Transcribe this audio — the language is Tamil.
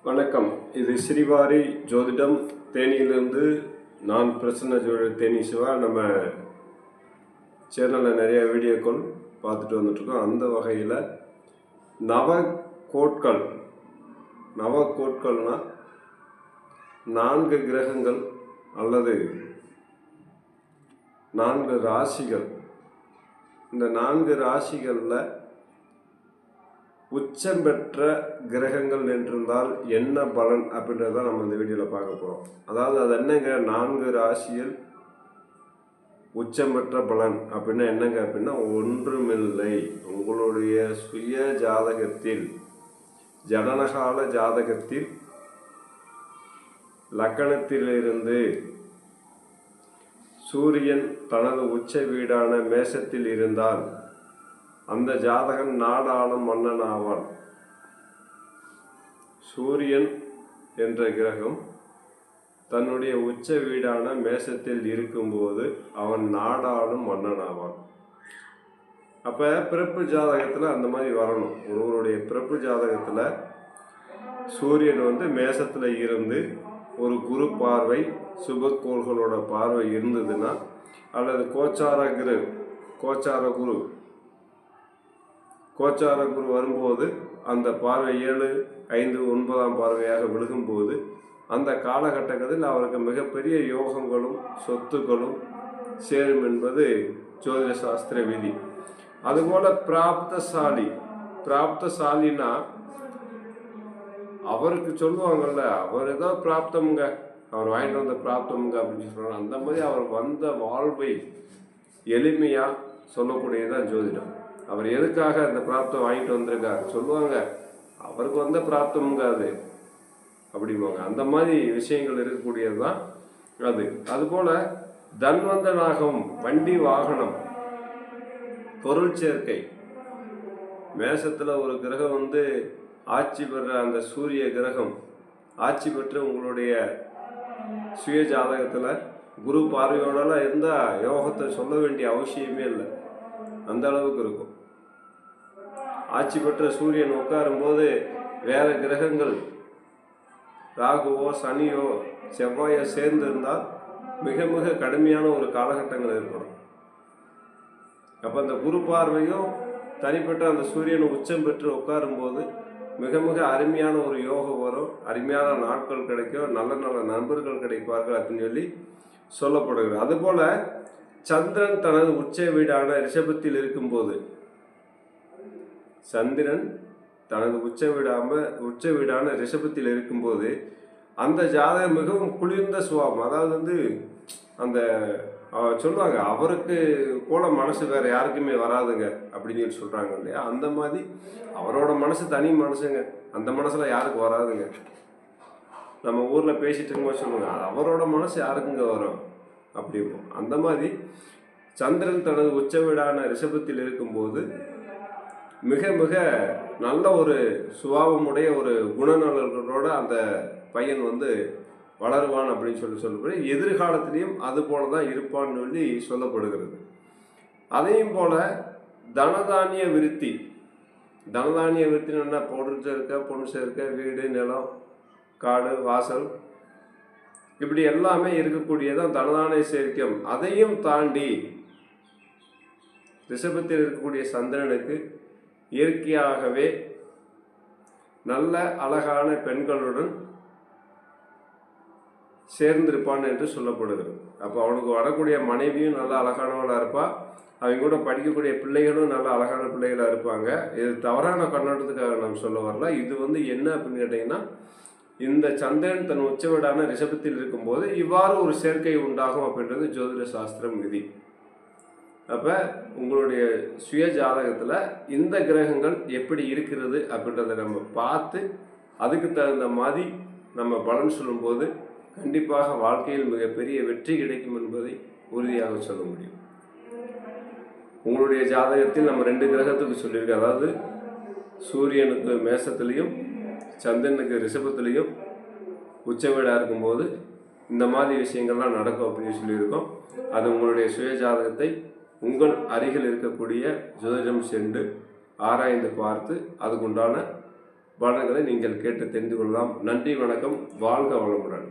வணக்கம். இது ஸ்ரீவாரி ஜோதிடம் தேனியிலிருந்து நான் பிரசன்ன ஜோதிடர் தேனி சிவா. நம்ம சேனலில் நிறைய வீடியோக்கள் பார்த்துட்டு வந்துட்ருக்கோம். அந்த வகையில் நவகோட்கள்னால் 4 கிரகங்கள் அல்லது 4 ராசிகள். இந்த 4 ராசிகளில் உச்சம் பெற்ற கிரகங்கள் என்றிருந்தால் என்ன பலன் அப்படின்றத நம்ம இந்த வீடியோவில் பார்க்க போகிறோம். அதாவது அது என்னங்க 4 ராசியில் உச்சம் பெற்ற பலன் அப்படின்னா என்னங்க அப்படின்னா ஒன்றுமில்லை, உங்களுடைய சுய ஜாதகத்தில் ஜனனகால ஜாதகத்தில் லக்கணத்திலிருந்து சூரியன் தனது உச்ச வீடான மேசத்தில் இருந்தால் அந்த ஜாதகன் நாடாளும் மன்னன் ஆவான். சூரியன் என்ற கிரகம் தன்னுடைய உச்ச வீடான மேசத்தில் இருக்கும்போது அவன் நாடாளும் மன்னன் ஆவான். அப்போ பிறப்பு ஜாதகத்தில் அந்த மாதிரி வரணும். ஒருவருடைய பிறப்பு ஜாதகத்தில் சூரியன் மேசத்தில் இருந்து ஒரு குரு பார்வை சுபக்கோள்களோட பார்வை இருந்ததுன்னா, அல்லது கோச்சார குரு வரும்போது அந்த பார்வை 7, 5, 9ஆம் பார்வையாக விழுகும்போது அந்த காலகட்டத்தில் அவருக்கு மிகப்பெரிய யோகங்களும் சொத்துக்களும் சேரும் என்பது ஜோதிட சாஸ்திர விதி. அதுபோல் பிராப்தசாலினா அவருக்கு சொல்லுவாங்கள்ல, அவர் ஏதோ பிராப்தமுங்க, அவர் வாங்கிட்டு வந்த பிராப்தமுங்க அப்படின்னு சொல்கிறாங்க. அந்த மாதிரி அவர் வந்த வாழ்வை எளிமையாக சொல்லக்கூடியதான் ஜோதிடம். அவர் எதுக்காக அந்த பிராப்தம் வாங்கிட்டு வந்திருக்கார் சொல்லுவாங்க, அவருக்கு வந்த பிராப்தமுங்க அது அப்படிம்பாங்க. அந்த மாதிரி விஷயங்கள் இருக்கக்கூடியது தான் அது. அதுபோல் தன்வந்தனாகும், வண்டி வாகனம், பொருள் சேர்க்கை. மேசத்தில் ஒரு கிரகம் ஆட்சி பெற, அந்த சூரிய கிரகம் ஆட்சி பெற்று உங்களுடைய சுய ஜாதகத்தில் குரு பார்வையோடலாம் இருந்தால் யோகத்தை சொல்ல வேண்டிய அவசியமே இல்லை, அந்த அளவுக்கு இருக்கும். ஆட்சி பெற்ற சூரியன் உட்காரும்போது வேற கிரகங்கள் ராகுவோ சனியோ செவ்வாயோ சேர்ந்து இருந்தால் மிக மிக கடுமையான ஒரு காலகட்டங்கள் ஏற்படும். அப்போ அந்த குரு பார்வையும் தனிப்பட்ட அந்த சூரியன் உச்சம் பெற்று உட்காரும்போது மிக மிக அருமையான ஒரு யோகம் வரும், அருமையான நாட்கள் கிடைக்கும், நல்ல நல்ல நண்பர்கள் கிடைப்பார்கள் அப்படின்னு சொல்லப்படுகிறது. அதுபோல் சந்திரன் தனது உச்ச வீடான ரிஷபத்தில் இருக்கும்போது, சந்திரன் தனது உச்ச வீடான ரிஷபத்தில் இருக்கும்போது அந்த ஜாதகம் மிகவும் குளிர்ந்த சுபாவம். அதாவது அந்த சொல்லுவாங்க, அவருக்கு போல மனசு வேற யாருக்குமே வராதுங்க அப்படின்னு சொல்றாங்க இல்லையா. அந்த மாதிரி அவரோட மனசு தனி மனசுங்க, அந்த மனசுல யாருக்கு வராதுங்க. நம்ம ஊர்ல பேசிட்டு இருக்கும்போது சொல்லுவாங்க, அவரோட மனசு யாருக்குங்க வரும் அப்படிமோ. அந்த மாதிரி சந்திரன் தனது உச்ச வீடான ரிஷபத்தில் இருக்கும்போது மிக மிக நல்ல ஒரு சுபாவமுடைய ஒரு குணநலர்களோட அந்த பையன் வளருவான் அப்படின்னு சொல்லப்படுது. எதிர்காலத்திலையும் அது போல தான் இருப்பான்னு சொல்லப்படுகிறது. அதையும் போல தனதானிய விருத்தி என்ன, பொருள் சேர்க்க, பொண்ணு சேர்க்க, வீடு, நிலம், காடு, வாசல், இப்படி எல்லாமே இருக்கக்கூடியதான் தனதானிய சேர்க்கம். அதையும் தாண்டி ரிஷபத்தில் இருக்கக்கூடிய சந்திரனுக்கு இயற்கையாகவே நல்ல அழகான பெண்களுடன் சேர்ந்திருப்பான் என்று சொல்லப்படுகிறது. அப்போ அவனுக்கு வரக்கூடிய மனைவியும் நல்ல அழகானவளாக இருப்பா, அவங்க கூட படிக்கக்கூடிய பிள்ளைகளும் நல்ல அழகான பிள்ளைகளாக இருப்பாங்க. இது தவறான கண்ணோட்டத்துக்காக நம்ம சொல்ல வரல. இது என்ன அப்படின்னு கேட்டிங்கன்னா, இந்த சந்திரன் தன் உச்சவீடான ரிஷபத்தில் இருக்கும்போது இவ்வாறு ஒரு சேர்க்கை உண்டாகும் அப்படின்றது ஜோதிட சாஸ்திரம் விதி. அப்போ உங்களுடைய சுய ஜாதகத்தில் இந்த கிரகங்கள் எப்படி இருக்கிறது அப்படின்றத நம்ம பார்த்து அதுக்கு தகுந்த மாதிரி நம்ம பலன் சொல்லும்போது கண்டிப்பாக வாழ்க்கையில் மிகப்பெரிய வெற்றி கிடைக்கும் என்பதை உறுதியாக சொல்ல முடியும். உங்களுடைய ஜாதகத்தில் நம்ம 2 கிரகத்துக்கு சொல்லியிருக்கோம். அதாவது சூரியனுக்கு மேசத்துலேயும் சந்திரனுக்கு ரிஷபத்துலேயும் உச்ச வீடாக இருக்கும்போது இந்த மாதிரி விஷயங்கள்லாம் நடக்கும் அப்படின்னு சொல்லியிருக்கோம். அது உங்களுடைய சுய ஜாதகத்தை உங்கள் அருகில் இருக்கக்கூடிய ஜோதிடம் சென்று ஆராய்ந்து பார்த்து அதுக்குண்டான பலன்களை நீங்கள் கேட்டு தெரிந்து கொள்ளலாம். நன்றி, வணக்கம், வாழ்க வளமுடன்.